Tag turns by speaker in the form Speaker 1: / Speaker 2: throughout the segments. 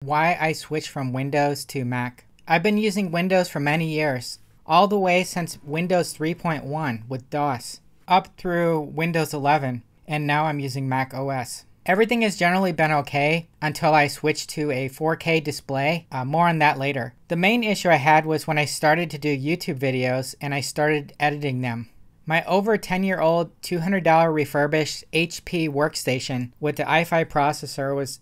Speaker 1: Why I switched from Windows to Mac. I've been using Windows for many years, all the way since Windows 3.1 with DOS, up through Windows 11, and now I'm using macOS. Everything has generally been okay until I switched to a 4K display. More on that later. The main issue I had was when I started to do YouTube videos and I started editing them. My over 10-year-old $200 refurbished HP workstation with the i5 processor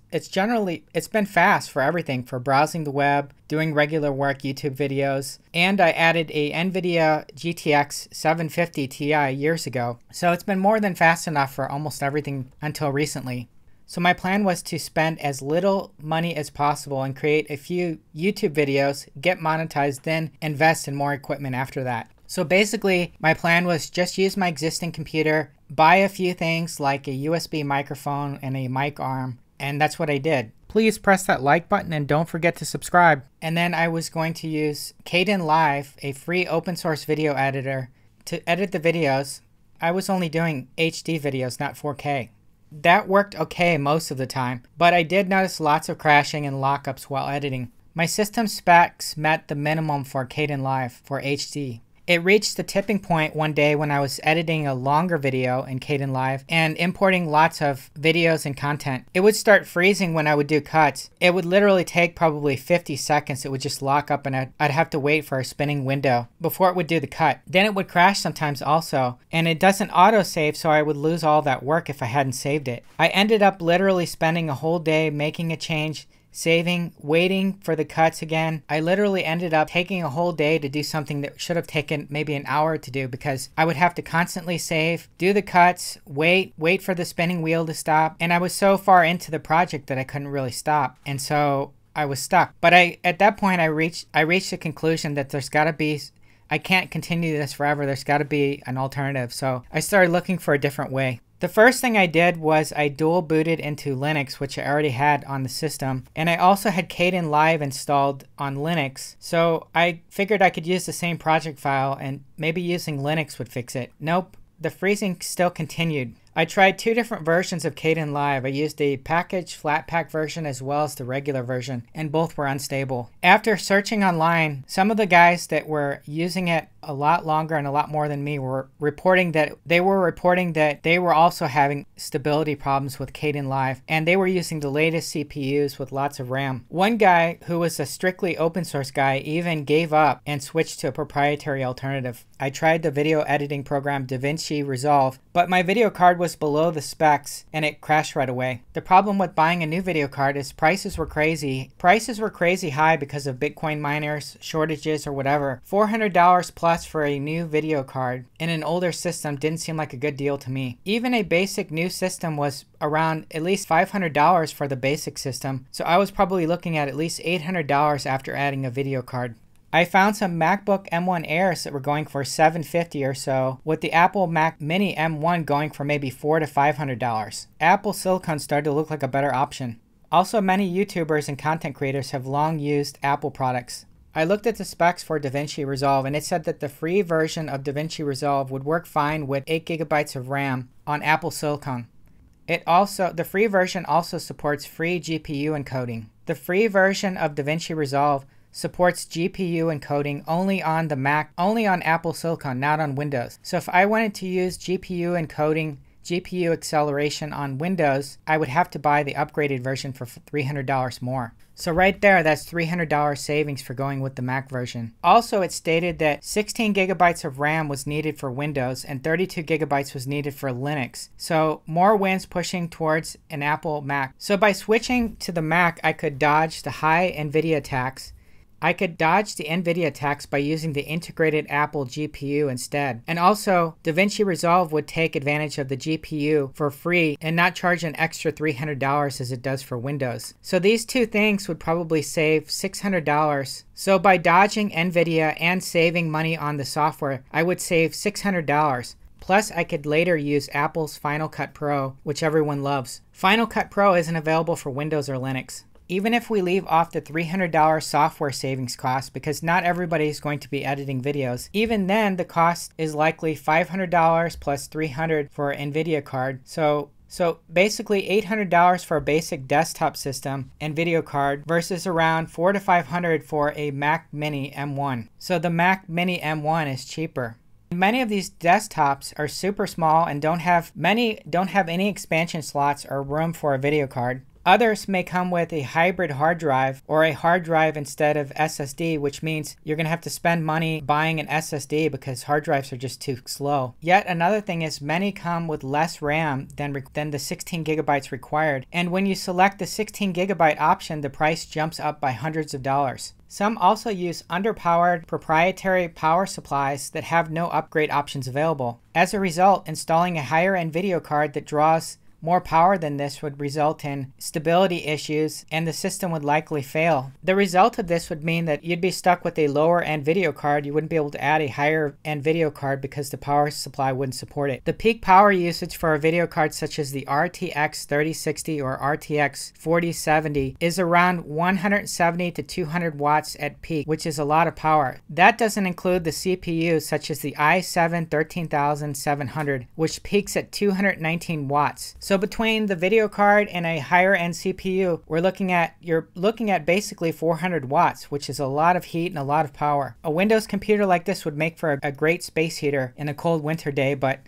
Speaker 1: it's been fast for everything, for browsing the web, doing regular work, YouTube videos, and I added a NVIDIA GTX 750 Ti years ago. So it's been more than fast enough for almost everything until recently. So my plan was to spend as little money as possible and create a few YouTube videos, get monetized, then invest in more equipment after that. So basically, my plan was just use my existing computer, buy a few things like a USB microphone and a mic arm, and that's what I did. Please press that like button and don't forget to subscribe. And then I was going to use Kdenlive, a free open source video editor, to edit the videos. I was only doing HD videos, not 4K. That worked okay most of the time, but I did notice lots of crashing and lockups while editing. My system specs met the minimum for Kdenlive for HD. It reached the tipping point one day when I was editing a longer video in Kdenlive and importing lots of videos and content. It would start freezing when I would do cuts. It would literally take probably 50 seconds. It would just lock up and I'd have to wait for a spinning window before it would do the cut. Then it would crash sometimes also, and it doesn't autosave, so I would lose all that work if I hadn't saved it. I ended up literally spending a whole day making a change, saving, waiting for the cuts again. I literally ended up taking a whole day to do something that should have taken maybe an hour to do, because I would have to constantly save, do the cuts, wait for the spinning wheel to stop. And I was so far into the project that I couldn't really stop. And so I was stuck. But at that point I reached the conclusion that I can't continue this forever. There's got to be an alternative. So I started looking for a different way. The first thing I did was I dual booted into Linux, which I already had on the system, and I also had Kdenlive installed on Linux, so I figured I could use the same project file and maybe using Linux would fix it. Nope, the freezing still continued. I tried two different versions of Kdenlive. I used the package Flatpak version as well as the regular version, and both were unstable. After searching online, some of the guys that were using it a lot longer and a lot more than me were reporting that they were also having stability problems with Kdenlive, and they were using the latest CPUs with lots of RAM. One guy who was a strictly open source guy even gave up and switched to a proprietary alternative. I tried the video editing program DaVinci Resolve, but my video card was below the specs and it crashed right away. The problem with buying a new video card is prices were crazy. Prices were crazy high because of Bitcoin miners, shortages, or whatever. $400 plus for a new video card in an older system didn't seem like a good deal to me. Even a basic new system was around at least $500 for the basic system, so I was probably looking at least $800 after adding a video card. I found some MacBook M1 Airs that were going for $750 or so, with the Apple Mac Mini M1 going for maybe $400 to $500. Apple Silicon started to look like a better option. Also, many YouTubers and content creators have long used Apple products. I looked at the specs for DaVinci Resolve and it said that the free version of DaVinci Resolve would work fine with 8 GB of RAM on Apple Silicon. The free version also supports free GPU encoding. The free version of DaVinci Resolve supports GPU encoding only on the Mac, only on Apple Silicon, not on Windows. So if I wanted to use GPU encoding, GPU acceleration on Windows, I would have to buy the upgraded version for $300 more. So right there, that's $300 savings for going with the Mac version. Also, it stated that 16 GB of RAM was needed for Windows and 32 GB was needed for Linux. So more wins pushing towards an Apple Mac. So by switching to the Mac, I could dodge the high NVIDIA tax. I could dodge the NVIDIA tax by using the integrated Apple GPU instead. And also, DaVinci Resolve would take advantage of the GPU for free and not charge an extra $300 as it does for Windows. So these two things would probably save $600. So by dodging NVIDIA and saving money on the software, I would save $600. Plus, I could later use Apple's Final Cut Pro, which everyone loves. Final Cut Pro isn't available for Windows or Linux. Even if we leave off the $300 software savings cost, because not everybody is going to be editing videos, even then the cost is likely $500 plus $300 for an NVIDIA card. So So basically $800 for a basic desktop system and video card versus around $400 to $500 for a Mac Mini M1. So the Mac Mini M1 is cheaper. Many of these desktops are super small and many don't have any expansion slots or room for a video card. Others may come with a hybrid hard drive or a hard drive instead of SSD, which means you're going to have to spend money buying an SSD because hard drives are just too slow. Yet another thing is many come with less RAM than the 16 gigabytes required. And when you select the 16 gigabyte option, the price jumps up by hundreds of dollars. Some also use underpowered proprietary power supplies that have no upgrade options available. As a result, installing a higher-end video card that draws more power than this would result in stability issues and the system would likely fail. The result of this would mean that you'd be stuck with a lower end video card. You wouldn't be able to add a higher end video card because the power supply wouldn't support it. The peak power usage for a video card such as the RTX 3060 or RTX 4070 is around 170 to 200 watts at peak, which is a lot of power. That doesn't include the CPU such as the i7 13700, which peaks at 219 watts. So between the video card and a higher end CPU, you're looking at basically 400 watts, which is a lot of heat and a lot of power. A Windows computer like this would make for a great space heater in a cold winter day, but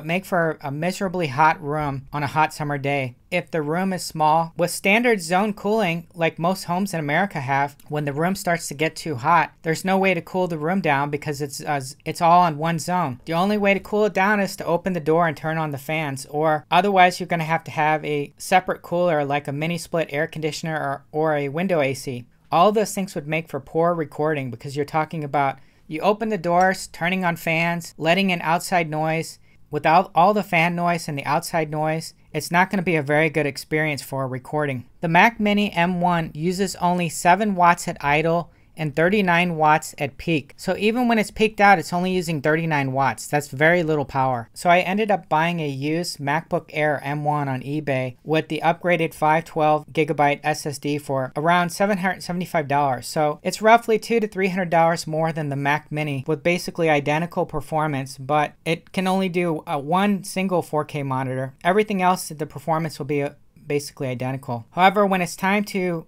Speaker 1: make for a miserably hot room on a hot summer day. If the room is small, with standard zone cooling like most homes in America have, when the room starts to get too hot, there's no way to cool the room down because it's all on one zone. The only way to cool it down is to open the door and turn on the fans, or otherwise you're going to have a separate cooler like a mini split air conditioner or a window AC. All of those things would make for poor recording because you're talking about you open the doors, turning on fans, letting in outside noise. Without all the fan noise and the outside noise, it's not going to be a very good experience for recording. The Mac Mini M1 uses only 7 watts at idle and 39 watts at peak. So even when it's peaked out, it's only using 39 watts. That's very little power. So I ended up buying a used MacBook Air M1 on eBay with the upgraded 512 gigabyte SSD for around $775. So it's roughly $200 to $300 more than the Mac Mini with basically identical performance, but it can only do one single 4K monitor. Everything else, the performance will be basically identical. However, when it's time to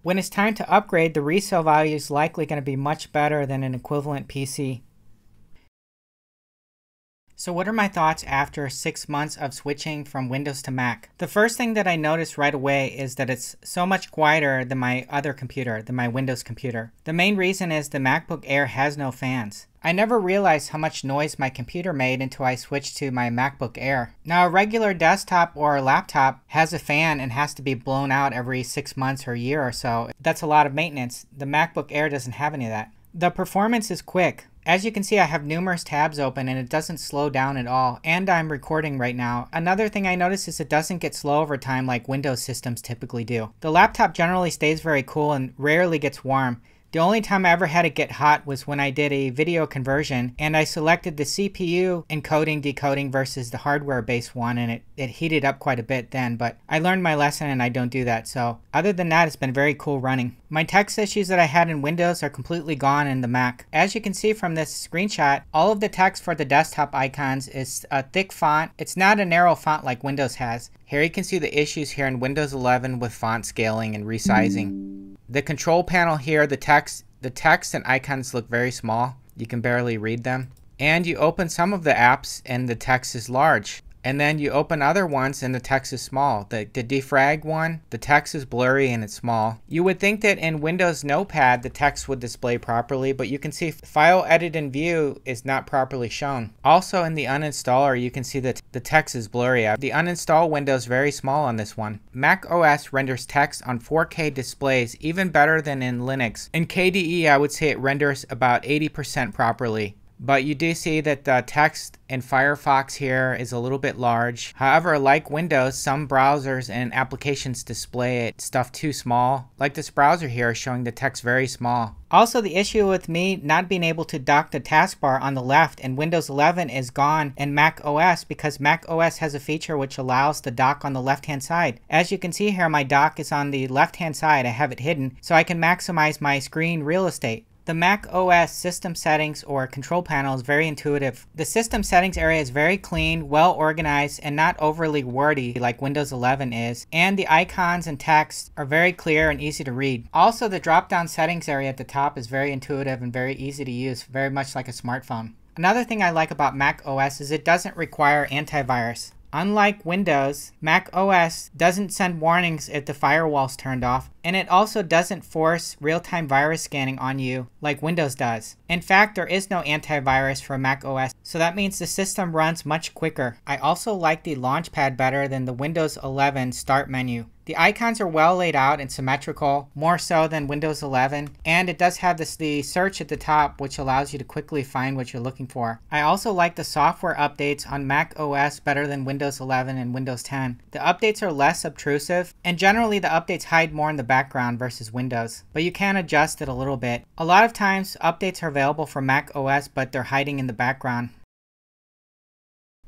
Speaker 1: upgrade, the resale value is likely going to be much better than an equivalent PC. So what are my thoughts after 6 months of switching from Windows to Mac? The first thing that I noticed right away is that it's so much quieter than my other computer, than my Windows computer. The main reason is the MacBook Air has no fans. I never realized how much noise my computer made until I switched to my MacBook Air. Now, a regular desktop or a laptop has a fan and has to be blown out every 6 months or a year or so. That's a lot of maintenance. The MacBook Air doesn't have any of that. The performance is quick. As you can see, I have numerous tabs open and it doesn't slow down at all. And I'm recording right now. Another thing I noticed is it doesn't get slow over time like Windows systems typically do. The laptop generally stays very cool and rarely gets warm. The only time I ever had it get hot was when I did a video conversion and I selected the CPU encoding decoding versus the hardware based one, and it heated up quite a bit then, but I learned my lesson and I don't do that. So other than that, it's been very cool running. My text issues that I had in Windows are completely gone in the Mac. As you can see from this screenshot, all of the text for the desktop icons is a thick font. It's not a narrow font like Windows has. Here you can see the issues here in Windows 11 with font scaling and resizing. The control panel here, the text and icons look very small. You can barely read them. And you open some of the apps and the text is large. And then you open other ones and the text is small. The defrag one, the text is blurry and it's small. You would think that in Windows Notepad the text would display properly, but you can see File Edit and View is not properly shown. Also in the uninstaller you can see that the text is blurry. The uninstall window is very small on this one. macOS renders text on 4K displays even better than in Linux. In KDE I would say it renders about 80% properly. But you do see that the text in Firefox here is a little bit large. However, like Windows, some browsers and applications display stuff too small. Like this browser here showing the text very small. Also, the issue with me not being able to dock the taskbar on the left in Windows 11 is gone in Mac OS because Mac OS has a feature which allows the dock on the left-hand side. As you can see here, my dock is on the left-hand side. I have it hidden so I can maximize my screen real estate. The The Mac OS system settings or control panel is very intuitive. The system settings area is very clean, well organized, and not overly wordy like Windows 11 is. And the icons and text are very clear and easy to read. Also, the drop-down settings area at the top is very intuitive and very easy to use, very much like a smartphone. Another thing I like about Mac OS is it doesn't require antivirus. Unlike Windows, Mac OS doesn't send warnings if the firewall's turned off, and it also doesn't force real-time virus scanning on you like Windows does. In fact, there is no antivirus for Mac OS, so that means the system runs much quicker. I also like the launchpad better than the Windows 11 start menu. The icons are well laid out and symmetrical, more so than Windows 11, and it does have the search at the top, which allows you to quickly find what you're looking for. I also like the software updates on Mac OS better than Windows 11 and Windows 10. The updates are less obtrusive, and generally the updates hide more in the background versus Windows, but you can adjust it a little bit. A lot of times updates are available for Mac OS, but they're hiding in the background.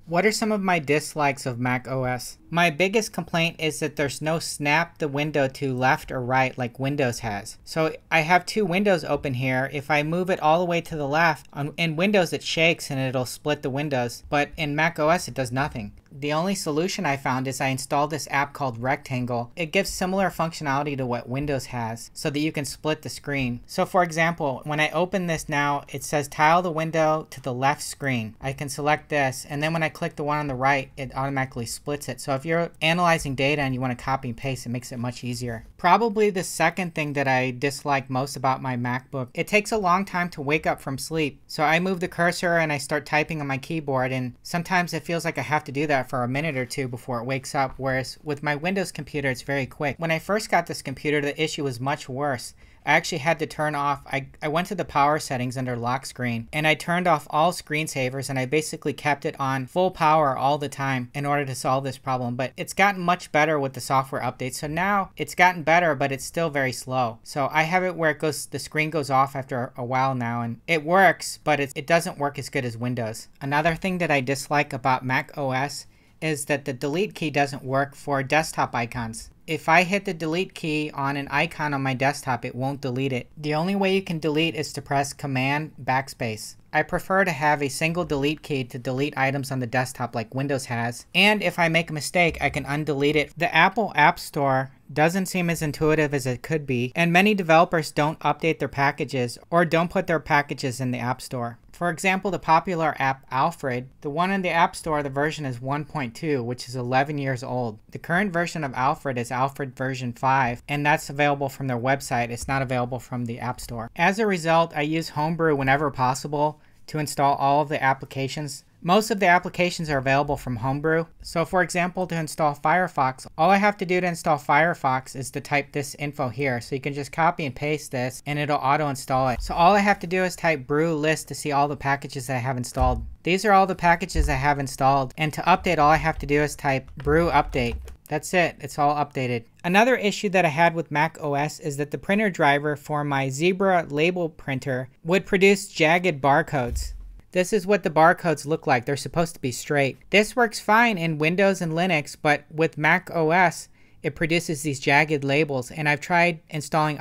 Speaker 1: What are some of my dislikes of Mac OS? My biggest complaint is that there's no snap the window to left or right like Windows has. So I have two windows open here. If I move it all the way to the left, in Windows it shakes and it'll split the windows, but in Mac OS it does nothing. The only solution I found is I installed this app called Rectangle. It gives similar functionality to what Windows has so that you can split the screen. So for example, when I open this now, it says tile the window to the left screen. I can select this, and then when I click the one on the right, it automatically splits it. So if you're analyzing data and you want to copy and paste, it makes it much easier. Probably the second thing that I dislike most about my MacBook, it takes a long time to wake up from sleep. So I move the cursor and I start typing on my keyboard, and sometimes it feels like I have to do that for a minute or two before it wakes up, whereas with my Windows computer it's very quick. When I first got this computer, the issue was much worse. I actually had to turn off, I went to the power settings under lock screen, and I turned off all screensavers, and I basically kept it on full power all the time in order to solve this problem. But it's gotten much better with the software updates. So now it's gotten better, but it's still very slow. So I have it where it goes, the screen goes off after a while now, and it works, but it doesn't work as good as Windows. Another thing that I dislike about Mac OS is that the delete key doesn't work for desktop icons. If I hit the delete key on an icon on my desktop, it won't delete it. The only way you can delete is to press Command Backspace. I prefer to have a single delete key to delete items on the desktop like Windows has. And if I make a mistake, I can undelete it. The Apple App Store doesn't seem as intuitive as it could be, and many developers don't update their packages or don't put their packages in the App Store. For example, the popular app Alfred, the one in the App Store, the version is 1.2, which is 11 years old. The current version of Alfred is Alfred version 5, and that's available from their website. It's not available from the App Store. As a result, I use Homebrew whenever possible to install all of the applications. Most of the applications are available from Homebrew. So for example, to install Firefox, all I have to do to install Firefox is to type this info here. So you can just copy and paste this and it'll auto install it. So all I have to do is type brew list to see all the packages that I have installed. These are all the packages I have installed. And to update, all I have to do is type brew update. That's it. It's all updated. Another issue that I had with Mac OS is that the printer driver for my Zebra label printer would produce jagged barcodes. This is what the barcodes look like. They're supposed to be straight. This works fine in Windows and Linux, but with Mac OS, it produces these jagged labels. And I've tried installing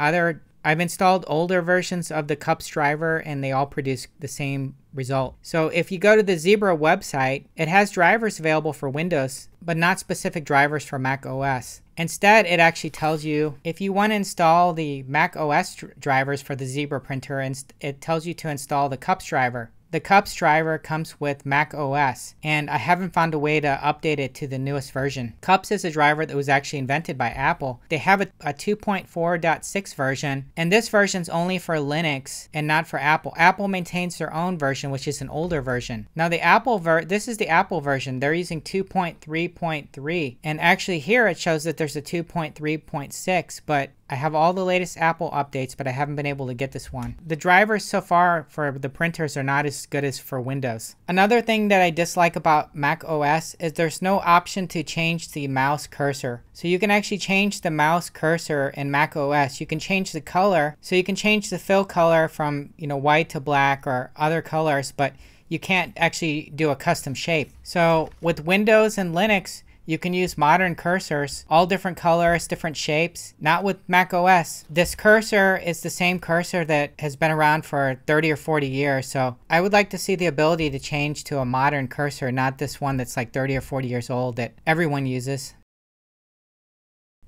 Speaker 1: I've installed older versions of the CUPS driver and they all produce the same result. So if you go to the Zebra website, it has drivers available for Windows, but not specific drivers for Mac OS. Instead, it actually tells you if you want to install the Mac OS drivers for the Zebra printer, and it tells you to install the CUPS driver. The CUPS driver comes with Mac OS, and I haven't found a way to update it to the newest version. CUPS is a driver that was actually invented by Apple. They have a 2.4.6 version, and this version's only for Linux and not for Apple. Apple maintains their own version, which is an older version. Now this is the Apple version. They're using 2.3.3, and actually here it shows that there's a 2.3.6, but I have all the latest Apple updates, but I haven't been able to get this one. The drivers so far for the printers are not as good as for Windows. Another thing that I dislike about Mac OS is there's no option to change the mouse cursor. So you can actually change the mouse cursor in Mac OS. You can change the color. So you can change the fill color from, white to black or other colors, but you can't actually do a custom shape. So with Windows and Linux, You can use modern cursors, all different colors, different shapes. Not with macOS. This cursor is the same cursor that has been around for 30 or 40 years, so I would like to see the ability to change to a modern cursor, not this one that's like 30 or 40 years old that everyone uses.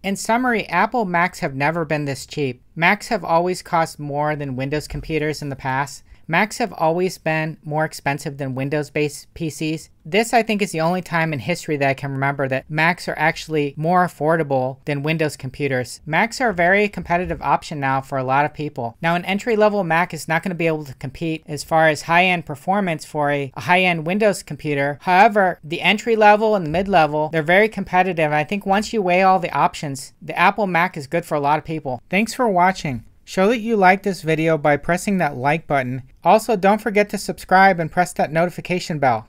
Speaker 1: In summary, Apple Macs have never been this cheap. Macs have always cost more than Windows computers in the past. Macs have always been more expensive than Windows-based PCs. This, I think, is the only time in history that I can remember that Macs are actually more affordable than Windows computers. Macs are a very competitive option now for a lot of people. Now, an entry-level Mac is not going to be able to compete as far as high-end performance for a high-end Windows computer. However, the entry-level and the mid-level, they're very competitive. I think once you weigh all the options, the Apple Mac is good for a lot of people. Thanks for watching. Show that you like this video by pressing that like button. Also, don't forget to subscribe and press that notification bell.